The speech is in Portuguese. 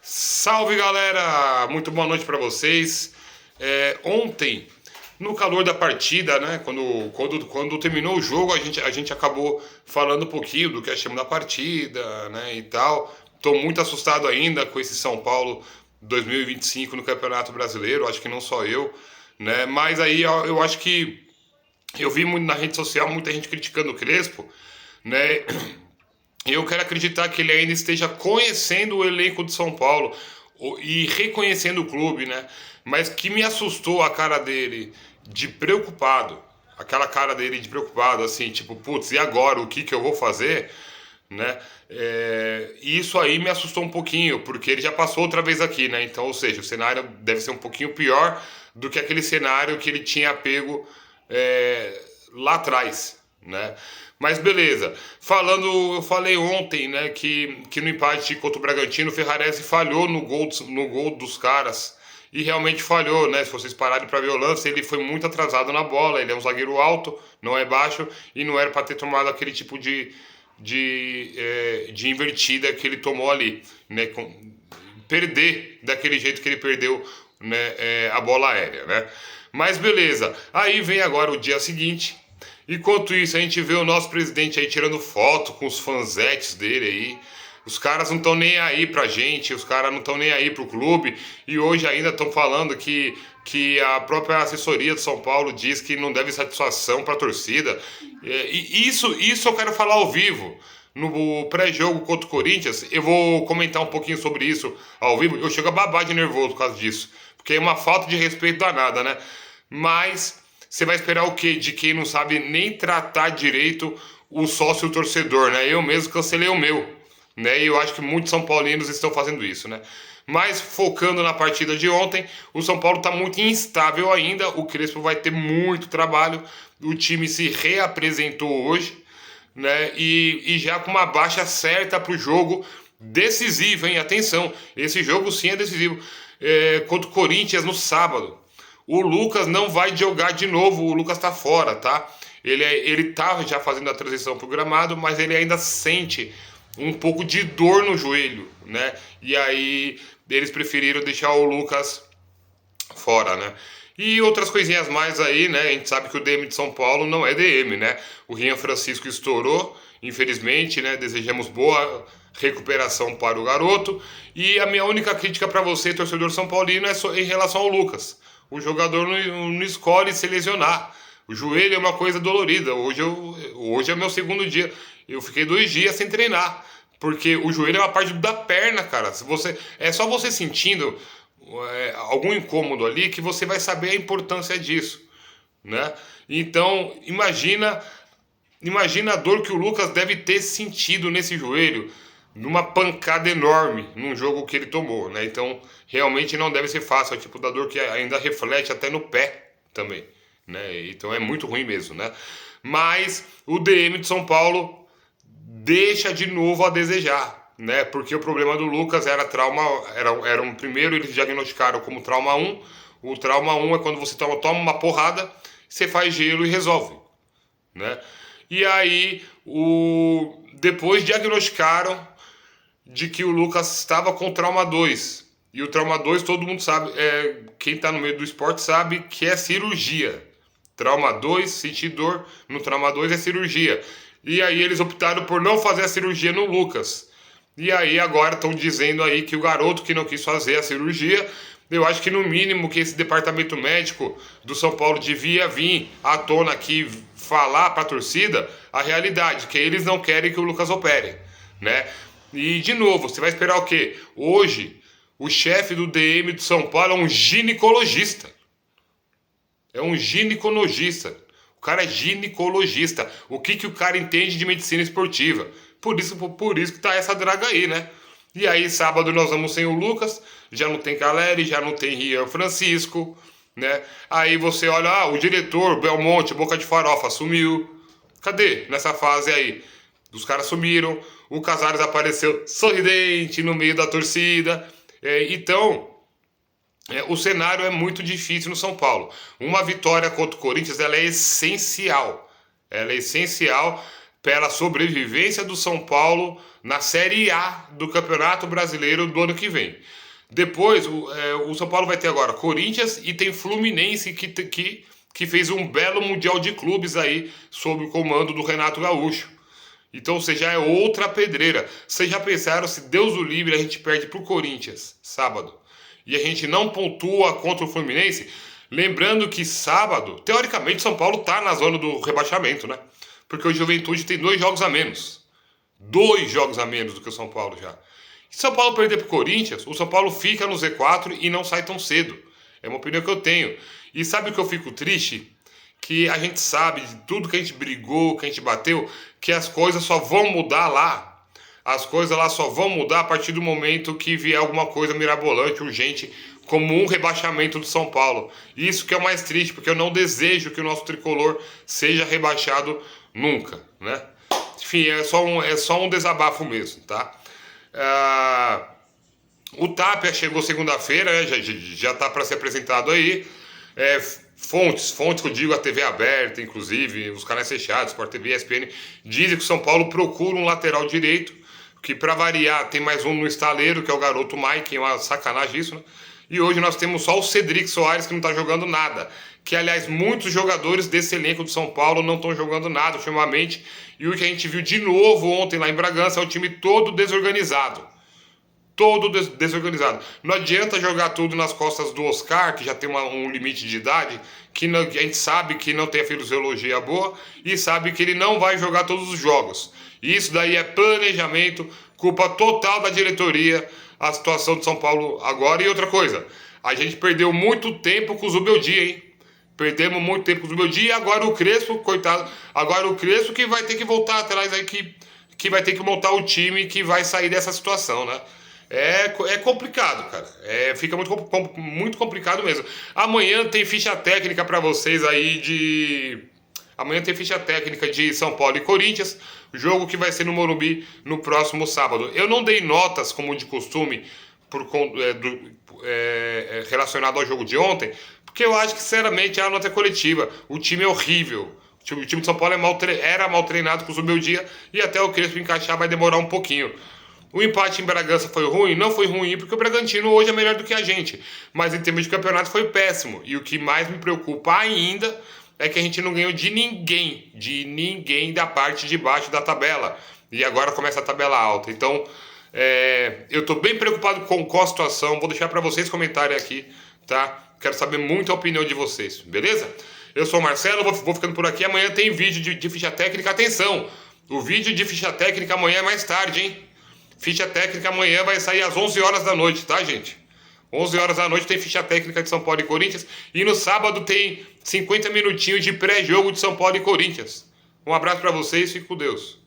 Salve galera, muito boa noite para vocês. Ontem, no calor da partida, né, quando terminou o jogo, a gente acabou falando um pouquinho do que achamos da partida, né, e tal. Tô muito assustado ainda com esse São Paulo 2025 no Campeonato Brasileiro, acho que não só eu, né, mas aí eu acho que eu vi muito na rede social muita gente criticando o Crespo, né. Eu quero acreditar que ele ainda esteja conhecendo o elenco de São Paulo e reconhecendo o clube, né? Mas que me assustou a cara dele de preocupado. Aquela cara dele de preocupado, assim, tipo, putz, e agora? O que que eu vou fazer? Né? E isso aí me assustou um pouquinho, porque ele já passou outra vez aqui, né? Então, ou seja, o cenário deve ser um pouquinho pior do que aquele cenário que ele tinha pego lá atrás, né? Mas beleza. Eu falei ontem, né, que no empate contra o Bragantino, o Ferrarese falhou no gol dos caras. E realmente falhou, né? Se vocês pararem para ver o lance, ele foi muito atrasado na bola. Ele é um zagueiro alto, não é baixo, e não era para ter tomado aquele tipo de invertida que ele tomou ali, né? Perder daquele jeito que ele perdeu, né, a bola aérea, né? Mas beleza. Aí vem agora o dia seguinte. Enquanto isso, a gente vê o nosso presidente aí tirando foto com os fanzetes dele aí. Os caras não estão nem aí pra gente, os caras não estão nem aí pro clube. E hoje ainda estão falando que a própria assessoria de São Paulo diz que não deve satisfação pra torcida. E isso eu quero falar ao vivo. No pré-jogo contra o Corinthians, eu vou comentar um pouquinho sobre isso ao vivo. Eu chego a babar de nervoso por causa disso. Porque é uma falta de respeito danada, né? Mas você vai esperar o quê? De quem não sabe nem tratar direito o sócio e o torcedor, né? Eu mesmo cancelei o meu, né? E eu acho que muitos São Paulinos estão fazendo isso, né? Mas focando na partida de ontem, o São Paulo está muito instável ainda. O Crespo vai ter muito trabalho. O time se reapresentou hoje, né? E já com uma baixa certa para o jogo decisivo, hein? Atenção, esse jogo sim é decisivo. Contra o Corinthians no sábado. O Lucas não vai jogar de novo, o Lucas tá fora, tá? Ele tá já fazendo a transição pro gramado, mas ele ainda sente um pouco de dor no joelho, né? E aí eles preferiram deixar o Lucas fora, né? E outras coisinhas mais aí, né? A gente sabe que o DM de São Paulo não é DM, né? O Rian Francisco estourou, infelizmente, né? Desejamos boa recuperação para o garoto. E a minha única crítica para você, torcedor são paulino, é em relação ao Lucas. O jogador não escolhe se lesionar. O joelho é uma coisa dolorida. Hoje é meu segundo dia. Eu fiquei 2 dias sem treinar. Porque o joelho é uma parte da perna, cara. É só você sentindo algum incômodo ali que você vai saber a importância disso, né? Então, imagina a dor que o Lucas deve ter sentido nesse joelho, numa pancada enorme num jogo que ele tomou, né? Então, realmente não deve ser fácil, é o tipo da dor que ainda reflete até no pé também, né? Então é muito ruim mesmo, né? Mas o DM de São Paulo deixa de novo a desejar, né? Porque o problema do Lucas era trauma, era um primeiro eles diagnosticaram como trauma 1. O trauma 1 é quando você toma uma porrada, você faz gelo e resolve, né? E aí depois diagnosticaram de que o Lucas estava com trauma 2. E o trauma 2 todo mundo sabe, quem está no meio do esporte sabe que é cirurgia. Trauma 2, sentir dor no trauma 2 é cirurgia. E aí eles optaram por não fazer a cirurgia no Lucas. E aí agora estão dizendo aí que o garoto que não quis fazer a cirurgia, eu acho que no mínimo que esse departamento médico do São Paulo devia vir à tona aqui falar para a torcida a realidade, que eles não querem que o Lucas opere, né? E de novo, você vai esperar o quê? Hoje, o chefe do DM de São Paulo é um ginecologista. É um ginecologista. O cara é ginecologista. O que o cara entende de medicina esportiva? Por isso que tá essa draga aí, né? E aí, sábado nós vamos sem o Lucas, já não tem Caleri, já não tem Rian Francisco, né? Aí você olha, o diretor, Belmonte, Boca de Farofa, sumiu. Cadê nessa fase aí? Os caras sumiram, o Casares apareceu sorridente no meio da torcida. Então, o cenário é muito difícil no São Paulo. Uma vitória contra o Corinthians ela é essencial. Ela é essencial pela sobrevivência do São Paulo na Série A do Campeonato Brasileiro do ano que vem. Depois, o São Paulo vai ter agora Corinthians e tem Fluminense que fez um belo Mundial de Clubes aí sob o comando do Renato Gaúcho. Então, ou seja, é outra pedreira. Vocês já pensaram se Deus o livre a gente perde pro Corinthians sábado e a gente não pontua contra o Fluminense? Lembrando que sábado, teoricamente, São Paulo tá na zona do rebaixamento, né? Porque o Juventude tem 2 jogos a menos. 2 jogos a menos do que o São Paulo já. Se São Paulo perder pro Corinthians, o São Paulo fica no Z4 e não sai tão cedo. É uma opinião que eu tenho. E sabe o que eu fico triste? Que a gente sabe de tudo que a gente brigou, que a gente bateu, que as coisas só vão mudar lá. As coisas lá só vão mudar a partir do momento que vier alguma coisa mirabolante, urgente, como um rebaixamento do São Paulo. Isso que é o mais triste, porque eu não desejo que o nosso tricolor seja rebaixado nunca, né? Enfim, é só um desabafo mesmo, tá? O Tapia chegou segunda-feira, né? Já tá para ser apresentado aí. Fontes que eu digo, a TV aberta, inclusive, os canais fechados, Sport TV, ESPN, dizem que o São Paulo procura um lateral direito, que para variar tem mais um no estaleiro, que é o garoto Mike, é uma sacanagem isso, né? E hoje nós temos só o Cedric Soares, que não tá jogando nada. Que, aliás, muitos jogadores desse elenco do São Paulo não estão jogando nada ultimamente. E o que a gente viu de novo ontem lá em Bragança é o time todo desorganizado. Todo desorganizado. Não adianta jogar tudo nas costas do Oscar, que já tem um limite de idade, que a gente sabe que não tem a fisiologia boa e sabe que ele não vai jogar todos os jogos. E isso daí é planejamento, culpa total da diretoria, a situação de São Paulo agora. E outra coisa, a gente perdeu muito tempo com o Zubeldia, hein? Perdemos muito tempo com o Zubeldia e agora o Crespo, coitado, agora o Crespo que vai ter que voltar atrás aí, que vai ter que montar o time que vai sair dessa situação, né? É complicado, cara. Fica muito complicado mesmo. Amanhã tem ficha técnica para vocês aí Amanhã tem ficha técnica de São Paulo e Corinthians, jogo que vai ser no Morumbi no próximo sábado. Eu não dei notas, como de costume, relacionado ao jogo de ontem, porque eu acho que, sinceramente, a nota é coletiva. O time é horrível. O time de São Paulo era mal treinado com o Zubeldia e até o Crespo encaixar vai demorar um pouquinho. O empate em Bragança foi ruim? Não foi ruim, porque o Bragantino hoje é melhor do que a gente. Mas em termos de campeonato foi péssimo. E o que mais me preocupa ainda é que a gente não ganhou de ninguém da parte de baixo da tabela. E agora começa a tabela alta. Então, eu estou bem preocupado com a situação. Vou deixar para vocês comentarem aqui, tá? Quero saber muito a opinião de vocês, beleza? Eu sou o Marcelo, vou ficando por aqui. Amanhã tem vídeo de ficha técnica. Atenção! O vídeo de ficha técnica amanhã é mais tarde, hein? Ficha técnica amanhã vai sair às 11 horas da noite, tá, gente? 11 horas da noite tem ficha técnica de São Paulo e Corinthians. E no sábado tem 50 minutinhos de pré-jogo de São Paulo e Corinthians. Um abraço pra vocês, fique com Deus.